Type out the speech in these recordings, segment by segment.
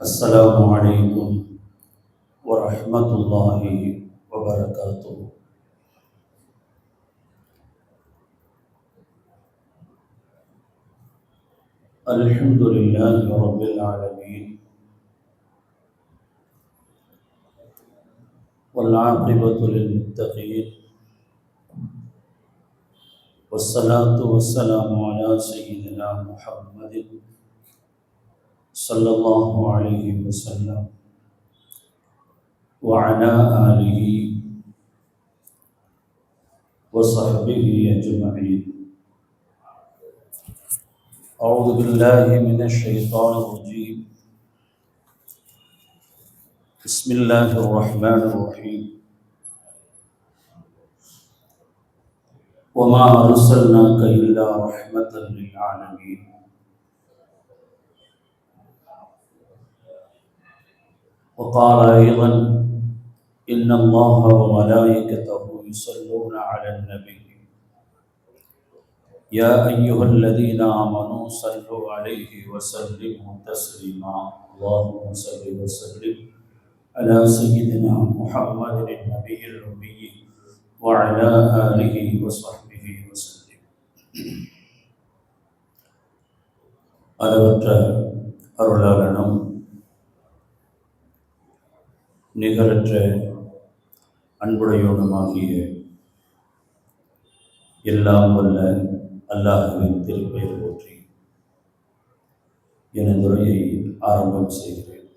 السلام عليكم ورحمة الله وبركاته. الحمد لله رب العالمين والعاقبة للمتقين والصلاة والسلام على سيدنا محمد صلى الله عليه وسلم وعلى آله وصحبه أجمعين. أعوذ بالله من الشيطان الرجيم. بسم الله الرحمن الرحيم. وما أرسلناك إلا رحمة للعالمين. وقال أيضا إن الله وملائكته يصلون على النبي يا أيها الذين آمنوا صلوا عليه وسلموا تسليما. اللهم صل وسلم على سيدنا محمد النبي الأمي وعلى آله وصحبه وسلم. அளவற்ற அருளாளனும் நிகரற்ற அன்புடையோனுமாகிய எல்லாம் வல்ல அல்லாஹ்வின் திருப்பெயர் போற்றி எனது உரையை ஆரம்பம் செய்கிறேன்.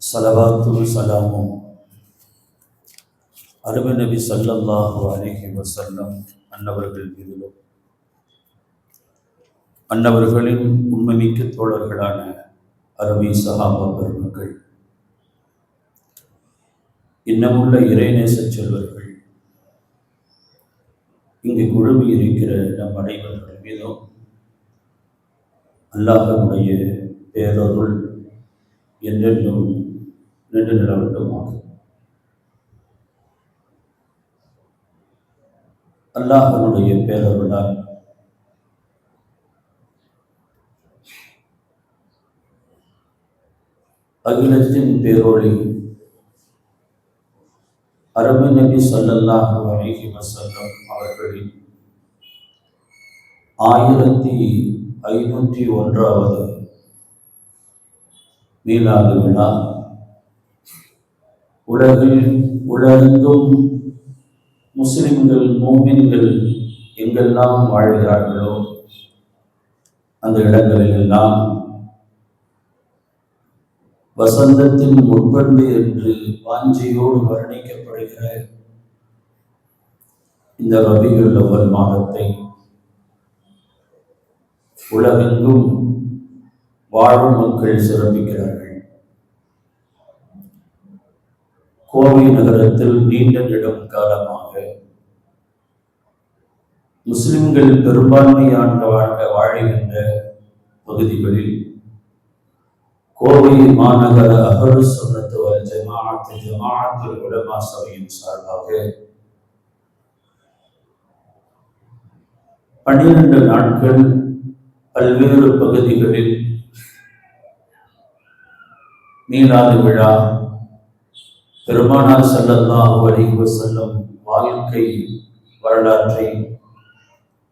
ஸலவாத்தும் ஸலாமும் அருமை நபி ஸல்லல்லாஹு அலைஹி வஸல்லம் அன்னவர்கள் மீதிலும் அன்னவர்களின் உண்மைமிக்க தோழர்களான அருமை சஹாபா பெருமக்கள், இன்னமுள்ள இறைநேச செல்வர்கள், இங்கு குழுமி இருக்கிற நம் அனைவர்கள் மீதும் அல்லாஹ்வுடைய பேரருள் என்றென்றும் நின்று நிலவட்டுமாகும். அல்லாஹ்வுடைய பேரருளால் அகிலத்தின் பேரொளி அருமை நபி ஸல்லல்லாஹு அலைஹி வஸல்லம் அவர்களின் 1501வது மீலாது விழா உலகெங்கும் முஸ்லிம்கள் மோமின்கள் எங்கெல்லாம் வாழ்கிறார்களோ அந்த இடங்களிலெல்லாம் வசந்தத்தின் முற்பண்டு என்று வாஞ்சையோடு வர்ணிக்கப்படுகிற இந்த ரபியுல் அவ்வல் மாதத்தை உலகெங்கும் வாழும் மக்கள் சிறப்பிக்கிறார்கள். கோவை நகரத்தில் நீண்ட நெடும் காலமாக முஸ்லிம்கள் பெரும்பான்மையான வாழ்கின்ற பகுதிகளில் கோவை மாநகர அஹ்லுஸ் சுன்னத் வல் ஜமாஅத்துல் உலமா சபையின் சார்பாக 12 நாட்கள் பல்வேறு பகுதிகளில் மீலாது விழா, பெருமானார் ஸல்லல்லாஹு அலைஹி வஸல்லம் வாழ்க்கை வரலாற்றை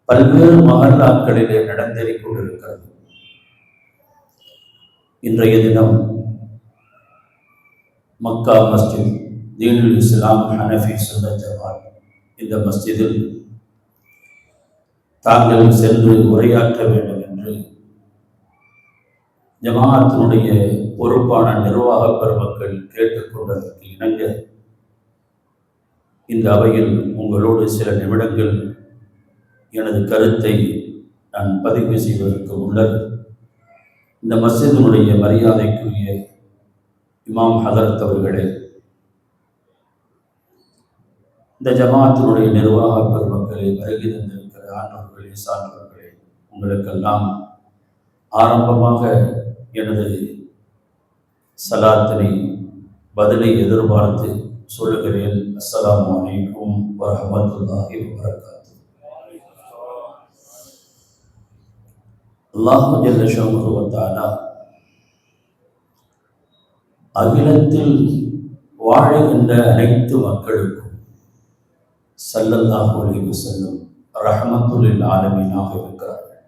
பல்வேறு மஹல்லாக்களிலே நடந்தேறிக் கொண்டிருக்கிறது. இன்றைய தினம் மக்கா மஸ்ஜித் தீனுல் இஸ்லாம் ஹனஃபி சுன்னத் ஜமாத் இந்த மஸ்ஜிதில் தாங்கள் சென்று உரையாற்ற வேண்டும் என்று ஜமாஅத்தினுடைய பொறுப்பான நிர்வாக பெருமக்கள் கேட்டுக்கொண்டதற்கு இணங்க இந்த அவையில் உங்களோடு சில நிமிடங்கள் எனது கருத்தை நான் பதிவு செய்வதற்கு முன்னர் இந்த மஸ்ஜிதினுடைய மரியாதைக்குரிய இமாம் ஹதரத் அவர்களே, இந்த ஜமாஅத்தினுடைய நிர்வாக பெருமக்களே, வருகை தந்திருக்கிற ஆண்டவர்களே, சான்றவர்களே, உங்களுக்கெல்லாம் ஆரம்பமாக எனது சலாத்தினை பதிலை எதிர்பார்த்து சொல்லுகிறேன். அஸ்ஸலாமு அலைக்கும் வரஹ்மத்துல்லாஹி வபரகாத்துஹு. அல்லாஹ் ஜல்ல ஷஅனுஹு வ தஆலா அகிலத்தில் வாழுகின்ற அனைத்து மக்களுக்கும் ஸல்லல்லாஹு அலைஹி வஸல்லம் ரஹ்மத்துல் லில் ஆலமீனாக இருக்கிறார்கள்.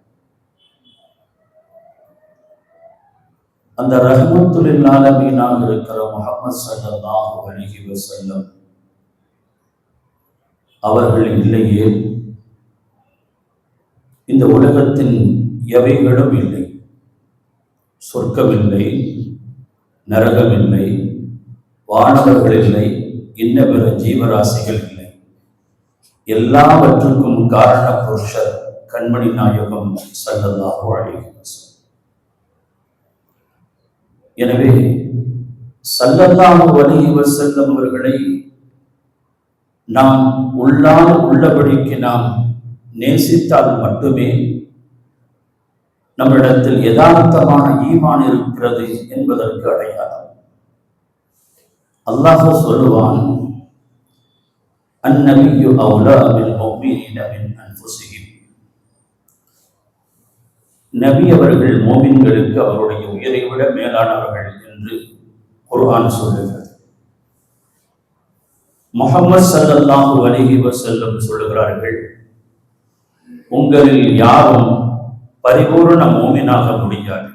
அந்த ரஹ்மத்துல் லில் ஆலமீனாக இருக்கிற முஹம்மது ஸல்லல்லாஹு அலைஹி வஸல்லம் அவர்கள் இல்லையே இந்த உலகத்தின் எவைகளும் இல்லை. சொர்க்கமில்லை, நரகமில்லை, வானவர்கள் இல்லை, இன்ன பிற ஜீவராசிகள் இல்லை. எல்லாவற்றுக்கும் காரண புருஷர் கண்மணி நாயகம் ஸல்லல்லாஹு அலைஹி வஸல்லம். எனவே ஸல்லல்லாஹு அலைஹி வஸல்லம் அவர்களை நாம் உள்ளால் உள்ளபடிக்கு நாம் நேசித்தால் மட்டுமே நம்மிடத்தில் யதார்த்தமான ஈமான் இருக்கிறது என்பதற்கு அடையாளம். அல்லாஹ் சொல்லுவான், அந்நபியு அவுலா பில் முஃமினீன மின் அன்ஃபுஸிஹிம். நபி அவர்கள் மோமின்களுக்கு அவருடைய உயிரை விட மேலானவர்கள் என்று குர்ஆன் சொல்லுகிறது. முஹம்மது ஸல்லல்லாஹு அலைஹி வஸல்லம் சொல்லுகிறார்கள், உங்களில் யாரும் பரிபூர்ண மோமினாக முடியாது.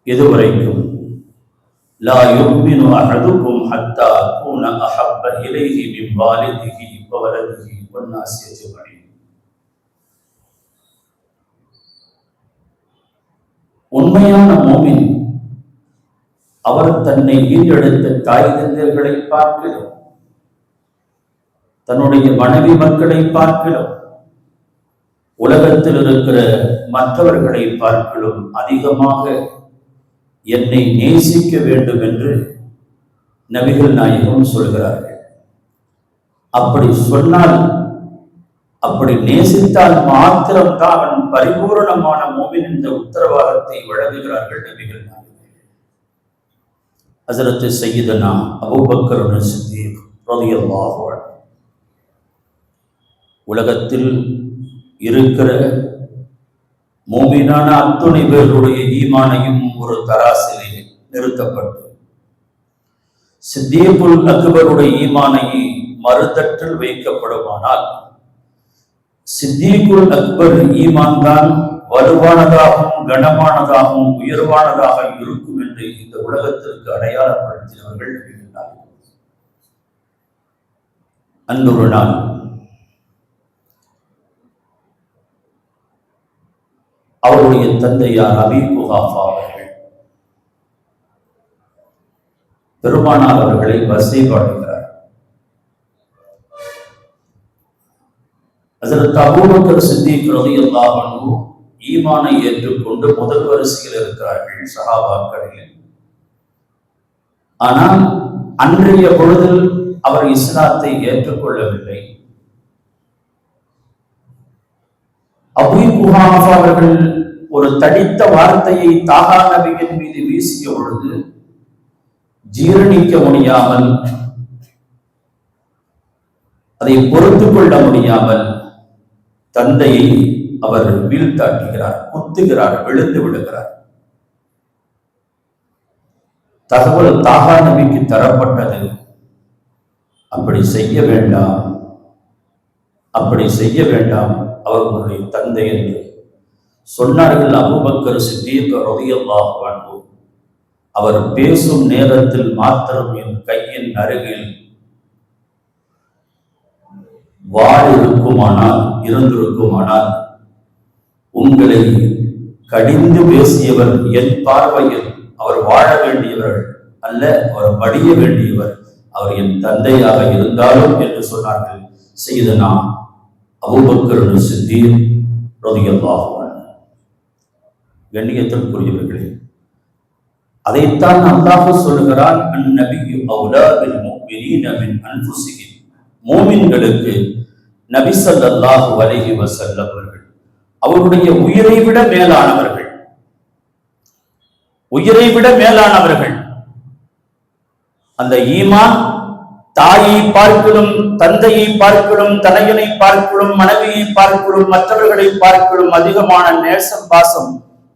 இதுவரைக்கும் லா யுமினு அஹதுக்கும் ஹத்தா அகூன அஹப்ப இலைஹி மின் வாலிதிஹி வ வலதிஹி வன்னாஸி அஜ்மஈன். உண்மையான மோமின் அவர் தன்னை ஈண்டெடுத்த தாய் தந்தையர்களை பார்க்கிறோம், தன்னுடைய மனைவி மக்களை பார்க்கிறோம், உலகத்தில் இருக்கிற மற்றவர்களை பார்க்கிறோம் அதிகமாக என்னை நேசிக்க வேண்டும் என்று நபிகள் நாயகம் சொல்கிறார்கள். அப்படி சொன்னால், அப்படி நேசித்தால் மாத்திரம்தான் அவன் பரிபூர்ணமான மோமின் என்ற உத்தரவாதத்தை வழங்குகிறார்கள் நபிகள் நாயகம். ஹஸரத் சய்யிதனா அபூபக்கர் சித்தீக் ரலியல்லாஹு அன்ஹு உலகத்தில் இருக்கிற மோமினான அத்துணை பேர்களுடைய ஈமானையும் ஒரு தராசிலே நிறுத்தப்பட்டு சித்தீக்குல் அக்பருடைய ஈமானை மறுதட்டில் வைக்கப்படுமானால் சித்தீக்குல் அக்பர் ஈமான் தான் வலுவானதாகவும் கனமானதாகவும் உயர்வானதாக இருக்கும் என்று இந்த உலகத்திற்கு அடையாளப்படுத்தினவர்கள் நபிகள். அன்றொரு நாள் அவருடைய தந்தையார் அபீ குஹாஃபா அவர்கள் பெருமானார் அவர்களை வசைபாடுகிறார். ஹஸரத் அபூபக்கர் சித்தீக் ரலியல்லாஹு அன்ஹு ஈமானை ஏற்றுக்கொண்டு முதல் வரிசையில் இருக்கிறார்கள் சஹாபாக்களில். ஆனால் அன்றைய பொழுதில் அவர் இஸ்லாத்தை ஏற்றுக்கொள்ளவில்லை. அபூ குஹாஃபா அவர்கள் ஒரு தடித்த வார்த்தையை தாஹா நபியின் மீது வீசிய பொழுது ஜீரணிக்க முடியாமல், அதை பொறுத்துக் கொள்ள முடியாமல் தந்தையை அவர் வீழ்த்தாட்டுகிறார், குத்துகிறார், விழுந்து விடுகிறார். தகவல் தாஹா நபிக்கு தரப்பட்டது, அப்படி செய்ய வேண்டாம், அப்படி செய்ய வேண்டாம் அவர்களுடைய தந்தை என்று சொன்னார்கள். அபூபக்கர் சித்தீக் ரலியல்லாஹு அன்ஹு அவர் பேசும் நேரத்தில் மாத்திரம் என் கையின் அருகில் வாள் இருந்திருக்குமானால் உங்களை கடிந்து பேசியவர் என் பார்வையில் அவர் வாழ வேண்டியவர் அல்ல, அவர் மடிய வேண்டியவர், அவர் என் தந்தையாக இருந்தாலும் என்று சொன்னார்கள் சய்யிதனா அபூபக்கர் சித்தீக் ரலியல்லாஹு அன்ஹு. கண்ணியத்திற்குரியவர்களே, அதைத்தான் அல்லாஹ் சொல்லுகிறான், அந்நபியு அவுலா பில் முஃமினீன மின் அன்ஃபுஸிஹிம். மோமின்களுக்கு நபி ஸல்லல்லாஹு அலைஹி வஸல்லம் அவர்கள் அவருடைய உயிரை விட மேலானவர்கள், உயிரை விட மேலானவர்கள். அந்த ஈமான் தாயை பார்க்கலும், தந்தையை பார்க்கலும், தனையனை பார்க்கலும், மனைவியை பார்க்கலும், மற்றவர்களை பார்க்கலும் அதிகமான நேசம் பாசம்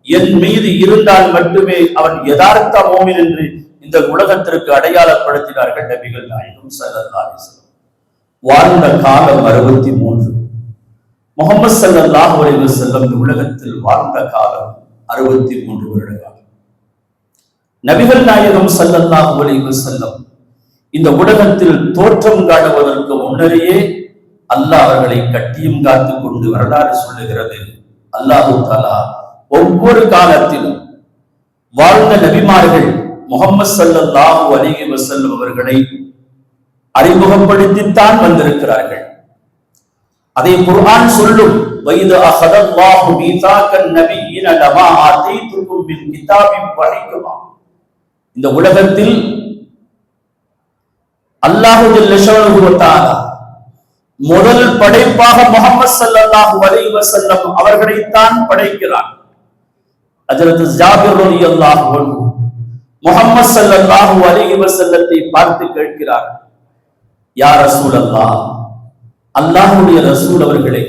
என் மீது இருந்தால் மட்டுமே அவன் யதார்த்த மோமின் என்று இந்த உலகத்திற்கு அடையாளப்படுத்தினார்கள் நபிகள் நாயகம் ஸல்லல்லாஹு அலைஹி வஸல்லம். வாழ்ந்த காலம் 63. முஹம்மது ஸல்லல்லாஹு அலைஹி வஸல்லம் இந்த உலகத்தில் வாழ்ந்த காலம் 63 வருட காலம். நபிகள் நாயகம் ஸல்லல்லாஹு அலைஹி வஸல்லம் இந்த உலகத்தில் தோற்றம் காணுவதற்கு முன்னரேயே அல்லாஹ் அவர்களை கட்டியும் காத்துக் கொண்டு வரலாறு சொல்லுகிறது. அல்லாஹு தஆலா ஒவ்வொரு காலத்திலும் வாழ்ந்த நபிமார்கள் முஹம்மது ஸல்லல்லாஹு அலைஹி வஸல்லம் அவர்களை அறிமுகப்படுத்தித்தான் வந்திருக்கிறார்கள். அதை குர்ஆன் சொல்லும், வைது அஹதல்லாஹு மீசாக்கன் நபியின லமா ஆதைதுகும் மின் கிதாபின் வ ஹிக்மா. இந்த உலகத்தில் அல்லாஹ் ஜல்ல ஷஅனுஹு வ தஆலா முதல் படைப்பாக முஹம்மது ஸல்லல்லாஹு அலைஹி வஸல்லம் அவர்களைத்தான் படைக்கிறார். ஹஜ்ரத் ஜாபிர் ரலியல்லாஹு அன்ஹு முஹம்மது ஸல்லல்லாஹு அலைஹி வஸல்லத்தை பார்த்து கேட்கிறார், யா ரசூலல்லாஹ், அல்லாஹ்வுடைய ரசூல் அவர்களே,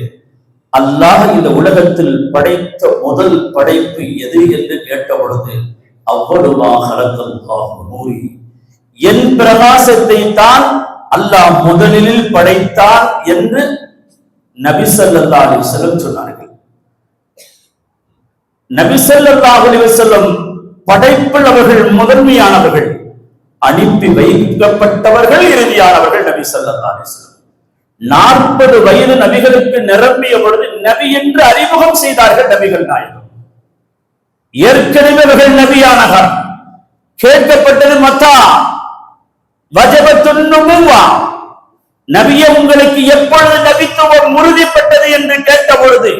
அல்லாஹ் இந்த உலகத்தில் படைத்த முதல் படைப்பு எது என்று கேட்ட பொழுது, அவ்வளவா ஹலக்கல்லாஹு நூரி, என் பிரகாசத்தை தான் அல்லாஹ் முதலில் படைத்தான் என்று நபி ஸல்லல்லாஹு அலைஹி வஸல்லம் சொன்னார்கள். நபி ஸல்லல்லாஹு அலைஹி வஸல்லம் படைப்பில் அவர்கள் முதன்மையானவர்கள், அனுப்பி வைக்கப்பட்டவர்கள் இறுதியானவர்கள். நபி ஸல்லல்லாஹு அலைஹி வஸல்லம் 40 வயது நபிகளுக்கு நிரம்பிய பொழுது நபி என்று அறிமுகம் செய்தார்கள் நபிகள் நாயகம். ஏற்கனவே அவர்கள் நபியானார்கள். கேட்கப்பட்டது மத்தா வஜபத்துன் நுபுவா, நபியே உங்களுக்கு எப்பொழுது நபித்துவம் உறுதிப்பட்டது என்று கேட்ட பொழுது,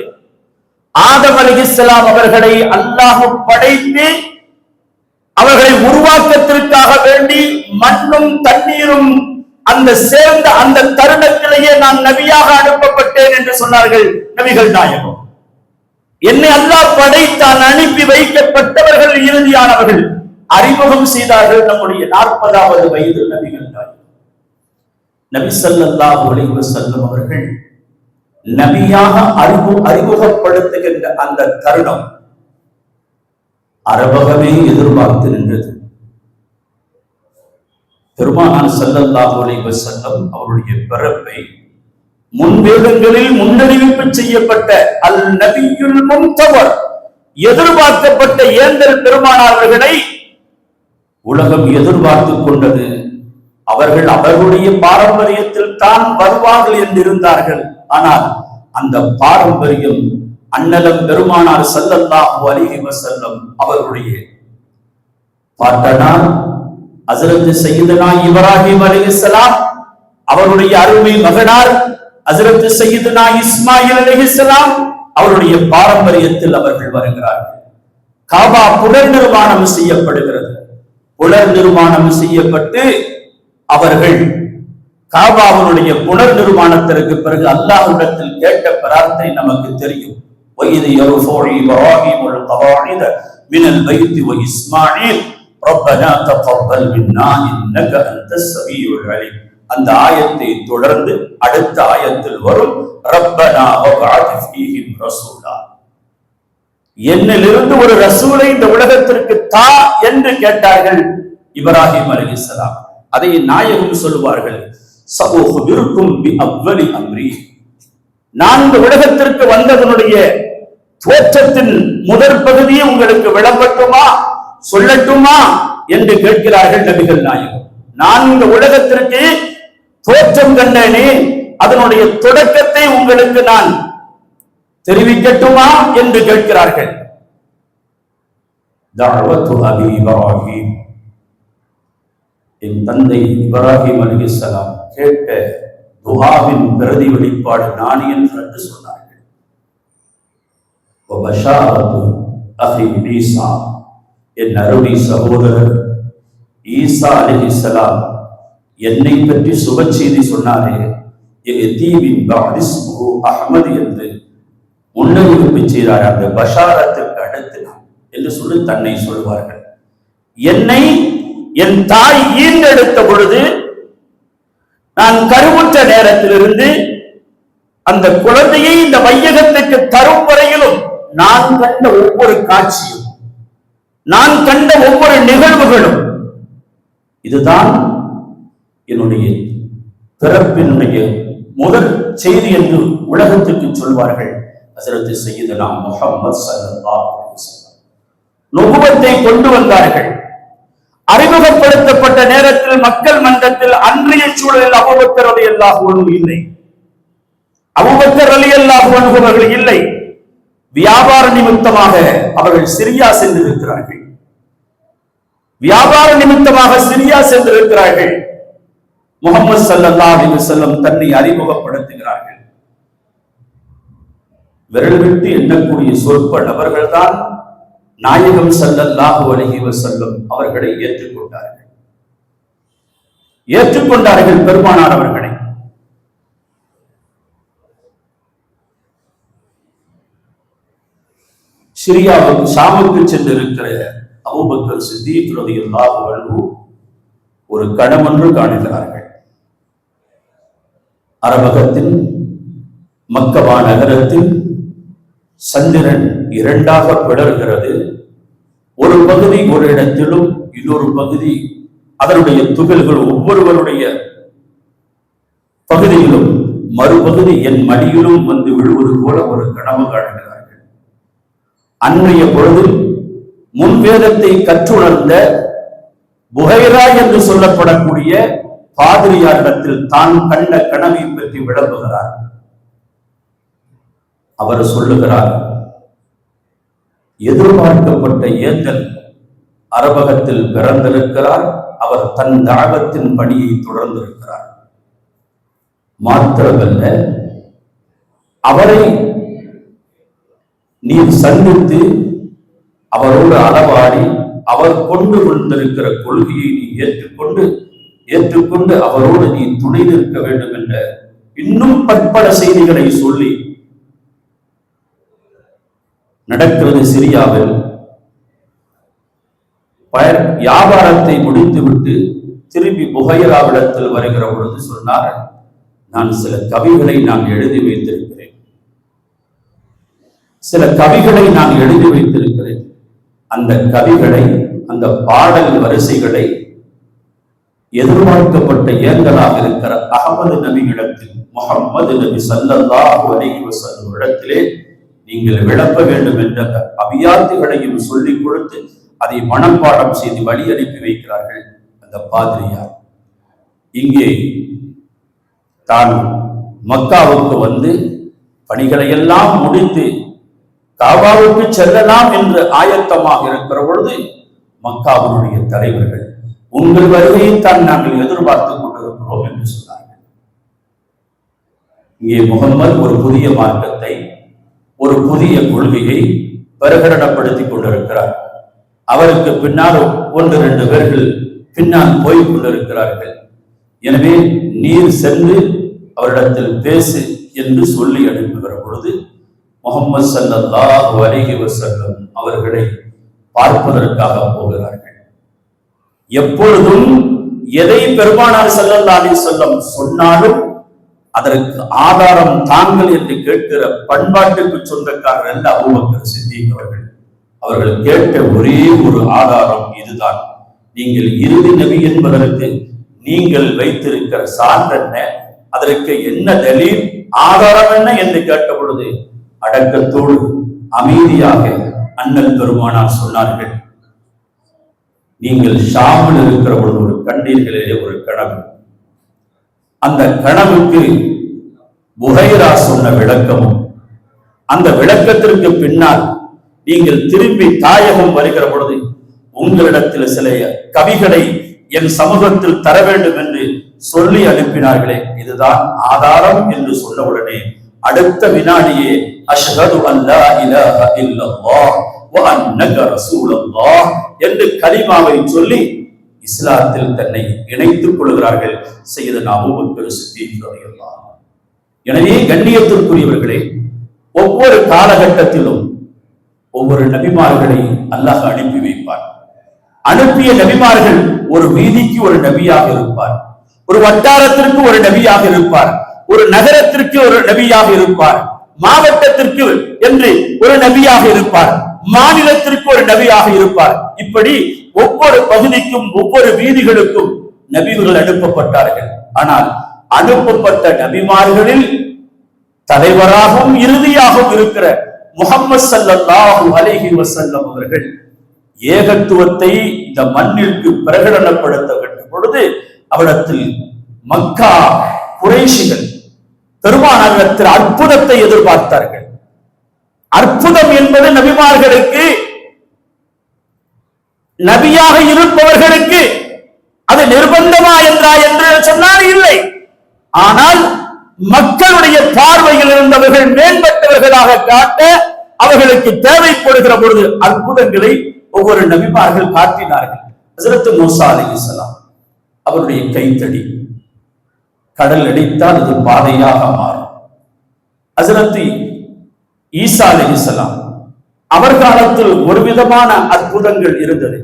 ஆதம் அலைஹிஸ்ஸலாம் அவர்களை அல்லாஹ் படைத்து அவர்களை உருவாக்கத்திற்காக வேண்டி மண்ணும் தண்ணீரும் அந்த சேர்ந்த அந்த தருணத்திலேயே நான் நபியாக அனுப்பப்பட்டேன் என்று சொன்னார்கள் நபிகள் நாயகம். என்னை அல்லாஹ் படைத்தான், அனுப்பி வைக்கப்பட்டவர்கள் இறுதியானவர்கள். அறிமுகம் செய்தார்கள் நம்முடைய 40வது வயது நபிகள் நாயகம். நபி ஸல்லல்லாஹு அலைஹி வஸல்லம் அவர்கள் நபியாக அறிமுகப்படுத்துகின்ற அந்த தருணம் அரபகமே எதிர்பார்த்து நின்றது. பெருமானார் ஸல்லல்லாஹு அலைஹி வஸல்லம் அவருடைய பிறப்பை முன்வேதங்களில் முன்னறிவிப்பு செய்யப்பட்ட அல் நபியுல் முன்தவர், எதிர்பார்க்கப்பட்ட ஏந்தல் பெருமானார்களை உலகம் எதிர்பார்த்துக் கொண்டது. அவர்கள் அவர்களுடைய பாரம்பரியத்தில் தான் வருவார்கள் என்று இருந்தார்கள். ஆனால் அந்த பாரம்பரியம் அண்ணலம் பெருமானார் ஸல்லல்லாஹு அலைஹி வஸல்லம் அவர்களுடைய பாட்டனார் ஹஜ்ரத் சையதுனா இப்ராஹிம் அலைஹிஸ்ஸலாம் அவருடைய அருமை மகனார் ஹஜ்ரத் சையதுனா இஸ்மாயில் அலைஹிஸ்ஸலாம் அவருடைய பாரம்பரியத்தில் அவர்கள் வருகிறார்கள். காபா புனர் நிர்மாணம் செய்யப்படுகிறது. புனர் நிர்மாணம் செய்யப்பட்டு அவர்கள் காபாவுடைய புனர் நிர்மாணத்திற்கு பிறகு அல்லாஹ்விடத்தில் கேட்ட பிரார்த்தனை நமக்கு தெரியும். வயது யர்ஃபு இப்ராஹிமுல் கவாயித மினல் பைத்தி வ இஸ்மாயில் ரப்பனா தகப்பல் மின்னா இன்னக அன்தஸ் ஸமீஉல் அலீம். அந்த ஆயத்தை தொடர்ந்து அடுத்த ஆயத்தில் வரும், ரப்பனா வபஅத் ஃபீஹிம் ரசூலா, என்னிலிருந்து ஒரு ரசூலை இந்த உலகத்திற்கு தா என்று கேட்டார்கள் இப்ராஹிம் அலைஹிஸ்ஸலாம். அதை நாயகம் சொல்வார்கள், சஉஹ்பிருக்கும் பி அவ்வலி அம்ரி, நான் இந்த உலகத்திற்கு வந்ததனுடைய தோற்றத்தின் முதற் பகுதியை உங்களுக்கு விளம்பட்டுமா, சொல்லட்டுமா என்று கேட்கிறார்கள் நபிகள் நாயகம். நான் இந்த உலகத்திற்கு தோற்றம் கண்டேனே, அதனுடைய தொடக்கத்தை உங்களுக்கு நான் தெரிவிக்கட்டுமா என்று கேட்கிறார்கள். தஅவத்து அபி இப்ராஹிம், என் தந்தை இப்ராஹிம் அலைஹிஸ்ஸலாம் கேட்ட துஆவின் பிரதி வெளிப்பாடு நான் என்று சொன்னார்கள். வபஷாரத்து அஹி ஈசா, என் அருமை சகோதரர் ஈசா அலைஹிஸ்ஸலாம் என்னை பற்றி சுப செய்தி சொன்னாரே, யதீபின் பஅதிஸ்முஹு அஹ்மத் என்று முன்னறிவிப்பு செய்தார். அந்த பஷாரத்திற்கு அடுத்து நான் என்று சொல்லி தன்னை சொல்வார்கள். என்னை என் தாய் ஈன்றெடுத்த பொழுது நான் கருவுற்ற நேரத்திலிருந்து அந்த குழந்தையை இந்த வையகத்துக்கு தரும் வரையிலும் நான் கண்ட ஒவ்வொரு காட்சியும், நான் கண்ட ஒவ்வொரு நிகழ்வுகளும் இதுதான் என்னுடைய பிறப்பினுடைய முதல் செய்தி என்று உலகத்துக்கு சொல்வார்கள். ஹஸரத் சய்யிதுனா முஹம்மது ஸல்லல்லாஹு அலைஹி வஸல்லம் நுபுவத்தை கொண்டு வந்தார்கள். அறிமுகப்படுத்தப்பட்ட நேரத்தில் மக்கள் மன்றத்தில் அன்றைய சூழலில் அபூபக்கர் ரலியல்லாஹு அன்ஹு இல்லை. அபூபக்கர் ரலியல்லாஹு அன்ஹு அவர்கள் இல்லை. வியாபார நிமித்தமாக அவர்கள் சிரியா சென்றிருக்கிறார்கள். வியாபார நிமித்தமாக சிரியா சென்றிருக்கிறார்கள். முஹம்மது ஸல்லல்லாஹு அலைஹி வஸல்லம் தன்னை அறிமுகப்படுத்துகிறார்கள். விரல் விட்டு எண்ணக்கூடிய சொற்ப நபர்கள் தான் நாயகம் ஸல்லல்லாஹு அலைஹி வஸல்லம் அவர்களை ஏற்றுக்கொண்டார்கள் பெருமானார் அவர்களை. சிரியாவுக்கு ஷாமுக்கு சென்றிருக்கிற அபூபக்கர் சித்தீக் ரலியல்லாஹு அன்ஹு ஒரு கணவன்று காணுகிறார்கள். அரபகத்தின் மக்கவா நகரத்தில் சந்திரன் இரண்டாக பிளர்கிறது. ஒரு பகுதி ஒரு இடத்திலும், இன்னொரு பகுதி அதனுடைய துகள்கள் ஒவ்வொருவருடைய பகுதியிலும், மறுபகுதி என் மடியிலும் வந்து விழுவது போல ஒரு கனவு காணுகிறார்கள். அன்றைய பொழுதில் முன்வேதத்தை கற்றுணர்ந்த புகைரா என்று சொல்லப்படக்கூடிய பாதிரியாரிடத்தில் தான் கண்ட கனவை பற்றி விளம்புகிறார். அவர் சொல்லுகிறார், எதிர்பார்க்கப்பட்ட ஏந்தல் அரபகத்தில் பிறந்திருக்கிறார். அவர் தன் தாகத்தின் பணியை தொடர்ந்திருக்கிறார். மாத்திரமல்ல, அவரை நீ சந்தித்து அவரோடு அளவாடி அவர் கொண்டு வந்திருக்கிற கொள்கையை நீ ஏற்றுக்கொண்டு அவரோடு நீ துணை நிற்க வேண்டும் என்ற இன்னும் பற்பல செய்திகளை சொல்லி நடக்கிறது. சிரியாவில் வியாபாரத்தை முடித்துவிட்டு திரும்பி புகைராவிடத்தில் வருகிற பொழுது சொன்னார், நான் சில கவிகளை எழுதி வைத்திருக்கிறேன். அந்த கவிகளை, அந்த பாடல் வரிசைகளை எதிர்பார்க்கப்பட்ட ஏங்கலாக இருக்கிற அகமது நபியிடத்தில், முஹம்மது நபி ஸல்லல்லாஹு அலைஹி வஸல்லம் இடத்திலே நீங்கள் விளக்க வேண்டும் என்ற அபியாத்திகளையும் சொல்லிக் கொடுத்து அதை மனப்பாடம் செய்து வழி அனுப்பி வைக்கிறார்கள் அந்த பாதிரியார். இங்கே தான் மக்காவுக்கு வந்து பணிகளை எல்லாம் முடித்து காபாவுக்கு செல்லலாம் என்று ஆயத்தமாக இருக்கிற பொழுது மக்காவினுடைய தலைவர்கள், உங்கள் வருகையை தான் நாங்கள் எதிர்பார்த்துக் கொண்டிருக்கிறோம் என்று சொன்னார்கள். இங்கே முகம்மது ஒரு புதிய மார்க்கத்தை, ஒரு புதிய கொள்கையை பிரகடனப்படுத்திக் கொண்டிருக்கிறார். அவருக்கு பின்னால் 1-2 பேர்கள் பின்னால் போய் கொண்டிருக்கிறார்கள். எனவே நீர் சென்று அவரிடத்தில் பேசு என்று சொல்லி அனுப்புகிற பொழுது முஹம்மது ஸல்லல்லாஹு அலைஹி வஸல்லம் அவர்களை பார்ப்பதற்காக போகிறார்கள். எப்பொழுதும் எதை பெருமானார் ஸல்லல்லாஹு அலைஹி வஸல்லம் சொன்னாலும் அதற்கு ஆதாரம் தாங்கள் என்று கேட்கிற பண்பாட்டுக்கு சொந்தக்காரர் அல்ல அபூபக்கர் சித்திக் அவர்கள். அவர்கள் கேட்ட ஒரே ஒரு ஆதாரம் இதுதான். நீங்கள் இறுதி நபி என்பதற்கு நீங்கள் வைத்திருக்கிற சான்றென்ன, அதற்கு என்ன தலீல், ஆதாரம் என்ன என்று கேட்ட பொழுது அடக்கத்தோடு அமைதியாக அண்ணல் பெருமானார் சொன்னார்கள், நீங்கள் ஷாமில் இருக்கிற பொழுது ஒரு கண்டீர்களே ஒரு கனவு. அந்த கனவுக்கு புகைரா சொன்ன விளக்கமும், அந்த விளக்கத்திற்கு பின்னால் நீங்கள் திரும்பி தாயகம் வருகிற பொழுது உங்களிடத்தில் சில கவிகளை என் சமூகத்தில் தர வேண்டும் என்று சொல்லி அனுப்பினார்களே, இதுதான் ஆதாரம் என்று சொன்னவுடனே அடுத்த வினாடியே அஷ்ஹது அல்லா இலாஹ இல்லல்லாஹ் வ அன்னக ரசூலுல்லாஹ் என்று கலிமாவை சொல்லி இஸ்லாத்தில் தன்னை இணைத்துக் கொள்கிறார்கள் சய்யிதுனா அபூபக்கர் சித்தீக் ரலியல்லாஹு அன்ஹு. எனவே கண்ணியத்திற்குரியவர்களே, ஒவ்வொரு காலகட்டத்திலும் ஒவ்வொரு நபிமார்களை அல்லாஹ் அனுப்பி வைப்பார். அனுப்பிய நபிமார்கள் ஒரு வீதிக்கு ஒரு நபியாக இருப்பார், ஒரு வட்டாரத்திற்கு ஒரு நபியாக இருப்பார், ஒரு நகரத்திற்கு ஒரு நபியாக இருப்பார், மாவட்டத்திற்கு என்று ஒரு நபியாக இருப்பார், மாநிலத்திற்கு ஒரு நபியாக இருப்பார். இப்படி ஒவ்வொரு பகுதிக்கும் ஒவ்வொரு வீதிகளுக்கும் நபிகள் அனுப்பப்பட்டார்கள். ஆனால் அனுப்பப்பட்ட நபிமார்களில் தலைவராகவும் இறுதியாகவும் இருக்கிற முஹம்மது ஸல்லல்லாஹு அலைஹி வஸல்லம் அவர்கள் ஏகத்துவத்தை இந்த மண்ணிற்கு பிரகடனப்படுத்த வேண்டும் பொழுது அவரிடத்தில் மக்கா குறைஷிகள் பெருமானாரிடத்தில் அற்புதத்தை எதிர்பார்த்தார்கள். அற்புதம் என்பது நபிமார்களுக்கு, நபியாக இருப்பவர்களுக்கு அது நிர்பந்தமா என்றா என்று சொன்னால் இல்லை. ஆனால் மக்களுடைய பார்வையில் இருந்தவர்கள் மேம்பட்டவர்களாக காட்ட அவர்களுக்கு தேவைப்படுகிற பொழுது அற்புதங்களை ஒவ்வொரு நபிமார்கள் காட்டினார்கள். ஹஜ்ரத் மூசா அலைஹிஸ்ஸலாம் அவருடைய கைத்தடி கடல் அடித்தால் அது பாதையாக மாறும். ஹஜ்ரத் ஈசா அலைஹிஸ்ஸலாம் அவர் காலத்தில் ஒரு விதமான அற்புதங்கள் இருந்தது.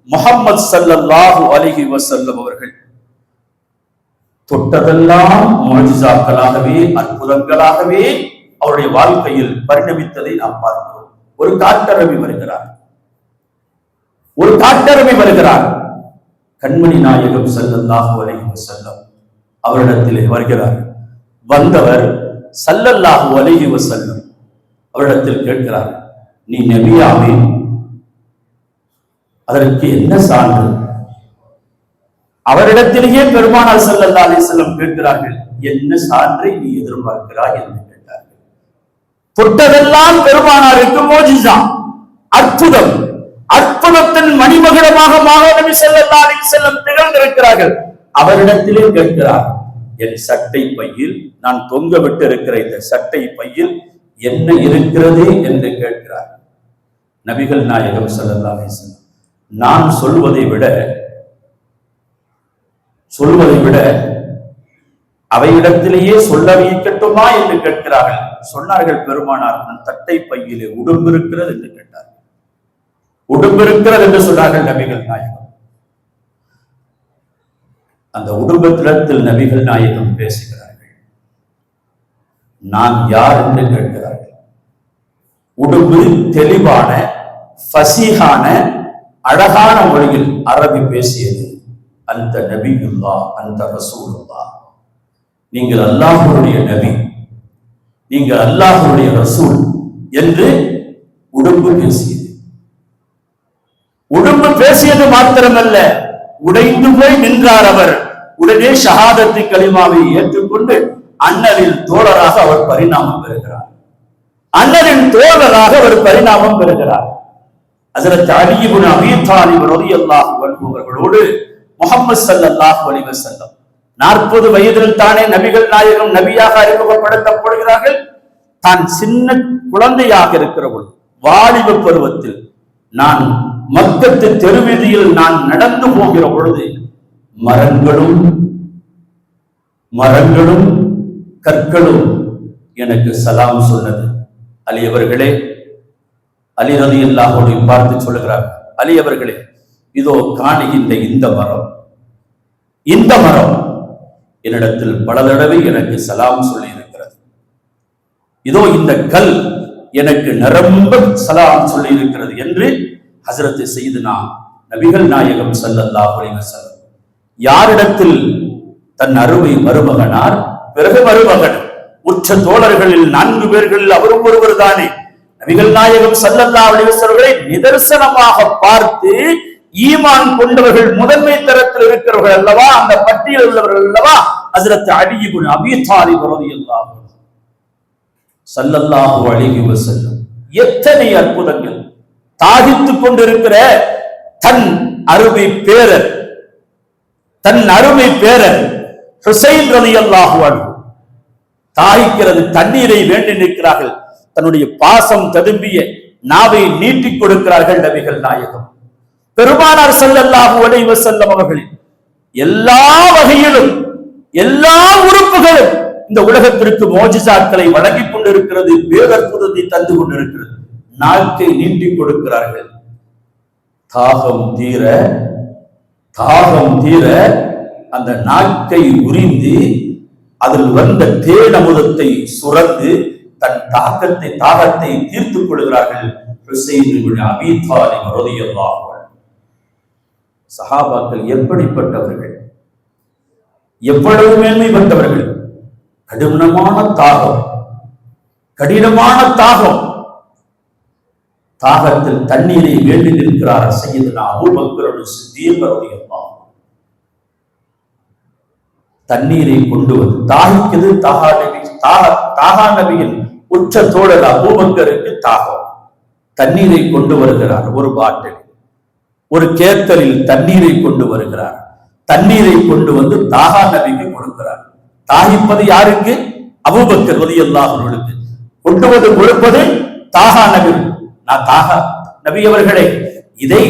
முஹம்மது ஸல்லல்லாஹு அலைஹி வஸல்லம் அவர்கள் தொட்டதெல்லாம் முஅஜிசாக்களாகவே அற்புதங்களாகவே அவருடைய வாழ்க்கையில் பரிணமித்ததை நாம் பார்க்கிறோம். ஒரு காட்டரவி வருகிறார். கண்மணி நாயகம் ஸல்லல்லாஹு அலைஹி வஸல்லம் அவரிடத்திலே வருகிறார். வந்தவர் ஸல்லல்லாஹு அலைஹி வஸல்லம் அவரிடத்தில் கேட்கிறார், நீ நபியாவே? அதற்கு என்ன சான்று? அவரிடத்திலேயே பெருமானார் ஸல்லல்லாஹு அலைஹி வஸல்லம் கேட்கிறார்கள், என்ன சான்றை நீ எதிர்பார்க்கிறாய் என்று கேட்டார்கள். தொட்டதெல்லாம் பெருமானாருக்கு மோஜிசா, அற்புதம். அற்புதத்தின் மணிமகுடமாக நபி ஸல்லல்லாஹு அலைஹி வஸல்லம் திகழ்ந்திருக்கிறார்கள். அவரிடத்திலே கேட்கிறார், என் சட்டை பையில், நான் தொங்க விட்டு இருக்கிற இந்த சட்டை பையில் என்ன இருக்கிறது என்று கேட்கிறார். நபிகள் நாயகம் ஸல்லல்லாஹு அலைஹி வஸல்லம் நான் சொல்வதை விட அவையிடத்திலேயே சொல்ல வைக்கட்டுமா என்று கேட்கிறார்கள். சொன்னார்கள் பெருமானார், தட்டை பையிலே உடும்பு இருக்கிறது என்று கேட்டார்கள். உடும்பு இருக்கிறது என்று சொன்னார்கள் நபிகள் நாயகம். அந்த உடும்பத்திடத்தில் நபிகள் நாயகம் பேசுகிறார்கள். நான் யார் என்று கேட்கிறார்கள். உடும்பு தெளிவான ஃபசீஹான அழகான மொழியில் அரபி பேசியது. அந்த நபியுல்லா, அந்த ரசூலுல்லா, நீங்கள் அல்லாஹ்வுடைய நபி, நீங்கள் அல்லாஹ்வுடைய ரசூல் என்று உடும்பு பேசியது. உடும்பு பேசியது மாத்திரமல்ல, உடைந்து போய் நின்றார் அவர். உடனே ஷஹாதத்து கலிமாவை ஏற்றுக்கொண்டு அண்ணலின் தோழராக அவர் பரிணாமம் பெறுகிறார். ஹஜ்ரத் அலி இப்னு அபீ தாலிப் ரலியல்லாஹு அன்ஹு அவர்களோடு முஹம்மது ஸல்லல்லாஹு அலைஹி வஸல்லம் 40 வயதில் தானே நபிகள் நாயகம் நபியாக அறிமுகப்படுத்தப்படுகிறார்கள். தான் சின்ன குழந்தையாக இருக்கிற பொழுது, வாலிப பருவத்தில், நான் மக்கத்து தெருவீதியில் நான் நடந்து போகிற பொழுது மரங்களும் கற்களும் எனக்கு சலாம் சொன்னது. அலி அவர்களே, அலி ரலியல்லாஹு அன்ஹு பார்த்து சொல்லுகிறார், அலி அவர்களே, இதோ காணுகின்ற இந்த மரம் என்னிடத்தில் பல தடவை எனக்கு சலாம் சொல்லி இருக்கிறது. இதோ இந்த கல் எனக்கு நிரம்ப சலாம் சொல்லி இருக்கிறது என்று ஹஜ்ரத் சையதுனா நபிகள் நாயகம் ஸல்லல்லாஹு அலைஹி வஸல்லம் யாரிடத்தில் தன் அருமை மருமகனார், பிறகு மருமகன், உற்ற தோழர்களில் 4 பேர்களில் அவரும் ஒருவர் தானே, நபிகள் நாயகம் ஸல்லல்லாஹு அலைஹி வஸல்லம் நிதர்சனமாக பார்த்து ஈமான் கொண்டவர்கள் முதன்மை தரத்தில் இருக்கிறவர்கள் அல்லவா, அந்த பட்டியலில் உள்ளவர்கள் அல்லவா ஹஜ்ரத் அலி இப்னு அபீ தாலிப் ரலியல்லாஹு அன்ஹு ஸல்லல்லாஹு அலைஹி வஸல்லம். எத்தனை அற்புதங்கள்! தாகித்துக் கொண்டிருக்கிற தன் அருமை பேரர் ஹுசைன் ரலியல்லாஹு அன்ஹு தாகிக்கிறது, தண்ணீரை வேண்டி நிற்கிறார்கள். தன்னுடைய பாசம் ததும்பிய நாவை நீட்டிக் கொடுக்கிறார்கள் நபிகள் நாயகம். பெருமானார் ஸல்லல்லாஹு அலைஹி வஸல்லம் அவர்களின் எல்லா வகையிலும், எல்லா உறுப்புகளும் இந்த உலகத்திற்கு மோஜிசாக்களை வழங்கிக் கொண்டிருக்கிறது, பேரற்புதத்தை தந்து கொண்டிருக்கிறது. நாக்கை நீட்டிக் கொடுக்கிறார்கள். தாகம் தீர அந்த நாக்கை உரிந்து அதில் வந்த தேன் அமுதத்தை சுரந்து தன் தாகத்தை தீர்த்துக் கொள்கிறார்கள். ஹுசைன் இப்னு அபீ தாலிப் ரலியல்லாஹு அன்ஹு. சஹாபாக்கள் எப்படிப்பட்டவர்கள், எவ்வளவு மேன்மை பெற்றவர்கள். கடினமான தாகம். தாகத்தில் தண்ணீரை வேண்டி நிற்கிறார் சையதுனா அபூபக்கர் சித்தீக் ரலியல்லாஹு. தண்ணீரை கொண்டு வந்து தாகிக்குது. தாகா நபியின் உச்ச தோழர் அபூபக்கருக்கு தாகம். தண்ணீரை கொண்டு வருகிறார். ஒரு பாட்டில், ஒரு கேத்தலில் தண்ணீரை கொண்டு வருகிறார். தண்ணீரை கொண்டு வந்து தாகா நபிக்கு கொடுக்கிறார். தாகிப்பது யாருக்கு? அபூபக்கர் ரலியல்லாஹு அன்ஹுவுக்கு. கொண்டு வந்து கொடுப்பது தாகா நபி. நான் தாகா நபி அவர்களே, இதை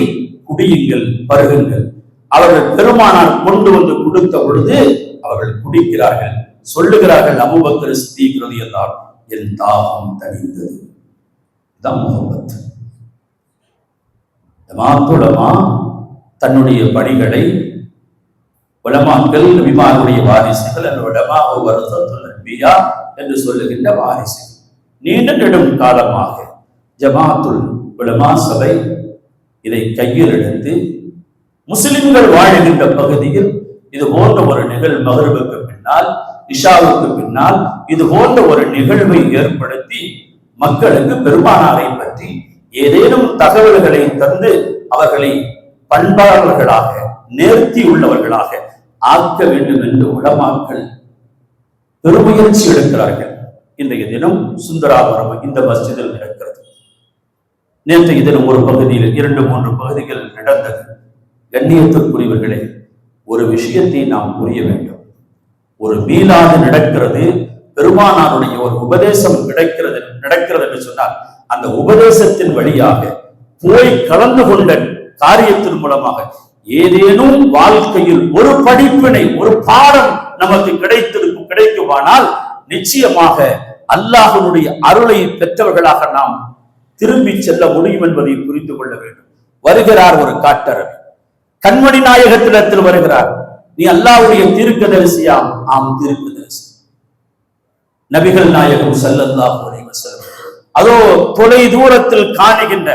குடியுங்கள், பருகுங்கள். அவர்கள் பெருமானார் கொண்டு வந்து கொடுத்த பொழுது அவர்கள் குடிக்கிறார்கள். சொல்லுகிறார்கள் அபூபக்கர் சித்தீக் ரலியல்லாஹு அன்ஹு, என் தாகம் தணிந்தது. இதான் முஹப்பத். ஜமாத்துலமா தன்னுடைய பணிகளை உலமாக்கள், நபிமாருடைய வாரிசுகள், உலமா வர்சத்துல் அன்பியா என்று சொல்லுகின்ற வாரிசுகள் நீண்ட நெடும் காலமாக ஜமாத்துல் உலமா சபை இதை கையில் எடுத்து முஸ்லிம்கள் வாழுகின்ற பகுதியில் இது போன்ற ஒரு நிகழ்வு, மகரிபுக்கு பின்னால், இஷாவுக்கு பின்னால் இது போன்ற ஒரு நிகழ்வை ஏற்படுத்தி மக்களுக்கு பெருமானாரை பற்றி ஏதேனும் தகவல்களை தந்து அவர்களை பண்பாளர்களாக, நேர்த்தி உள்ளவர்களாக ஆக்க வேண்டும் என்று உலமாக்கள் பெருமுயற்சி எடுக்கிறார்கள். இன்றைய தினம் சுந்தராபுரம் இந்த மஸ்ஜிதில் நடக்கிறது. நேற்றைய தினம் ஒரு பகுதியில் 2-3 பகுதிகள் நடந்தது. கண்ணியத்திற்குரியவர்களே, ஒரு விஷயத்தை நாம் புரிய வேண்டும். ஒரு மீலாது நடக்கிறது, பெருமானாருடைய ஒரு உபதேசம் நடக்கிறது என்று சொன்னால் அந்த உபதேசத்தின் வழியாக போய் கலந்து கொண்ட காரியத்தின் மூலமாக ஏதேனும் வாழ்க்கையில் ஒரு படிப்பினை, ஒரு பாடம் நமக்கு கிடைக்குமானால் நிச்சயமாக அல்லாஹ்வுடைய அருளை பெற்றவர்களாக நாம் திரும்பி செல்ல முடியும் என்பதை புரிந்து கொள்ள வேண்டும். வருகிறார் ஒரு காட்டரர், கண்மணி நாயகத்திடத்தில் வருகிறார். நீ அல்லாஹ்வுடைய தீர்க்கதரிசியாம்? ஆம், தீர்க்கதரிசி. நபிகள் நாயகம் ஸல்லல்லாஹு அலைஹி வஸல்லம் அதோ தொலை தூரத்தில் காணுகின்ற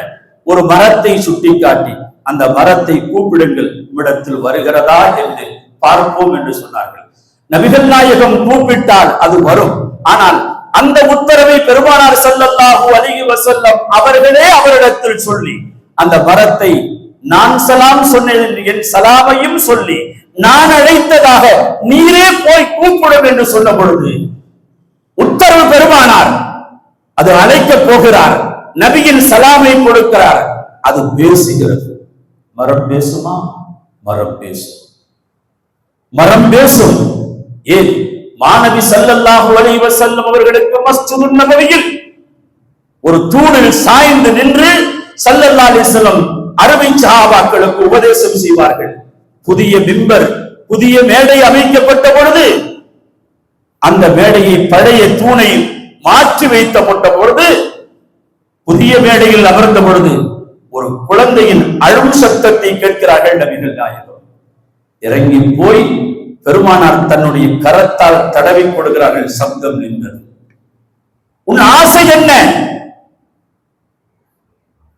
ஒரு மரத்தை சுட்டிக்காட்டி, அந்த மரத்தை கூப்பிடுங்கள், இடத்தில் வருகிறதா என்று பார்ப்போம் என்று சொன்னார்கள். நபிகள் நாயகம் கூப்பிட்டால் அது வரும். ஆனால் அந்த உத்தரவை பெருமானார் ஸல்லல்லாஹு அலைஹி வஸல்லம் அவர்களே அவரிடத்தில் சொல்லி, அந்த மரத்தை நான் சலாம் சொன்னேன், என் சலாமையும் சொல்லி நான் அழைத்ததாக நீரே போய் கூப்பிடும் என்று சொன்ன பொழுது உத்தரவு பெருமானார், அது அழைக்க போகிறார், நபியின் சலாமை கொடுக்கிறார், அது பேசுகிறது. மரம் பேசுமா? மரம் பேசும். மரம் பேசும். ஏன்? மாநபி ஸல்லல்லாஹு அலைஹி வஸல்லம் அவர்களுக்கு மஸ்ஜிதுன் நபவியில் ஒரு தூணில் சாய்ந்து நின்று ஸல்லல்லாஹு அலைஹி வஸல்லம் அருமை சஹாபாக்களுக்கு உபதேசம் செய்வார்கள். புதிய மிம்பர், புதிய மேடை அமைக்கப்பட்ட பொழுது அந்த மேடையை பழைய தூணை மாற்றி வைக்கப்பட்ட பொழுது, புதிய மேடையில் அமர்ந்த பொழுது ஒரு குழந்தையின் அழும் சத்தத்தை கேட்கிறார்கள் நபிகள் நாயகம். இறங்கி போய் பெருமானார் தன்னுடைய கரத்தால் தடவி கொடுக்கிறார்கள். சப்தம் நின்றது. உன் ஆசை என்ன?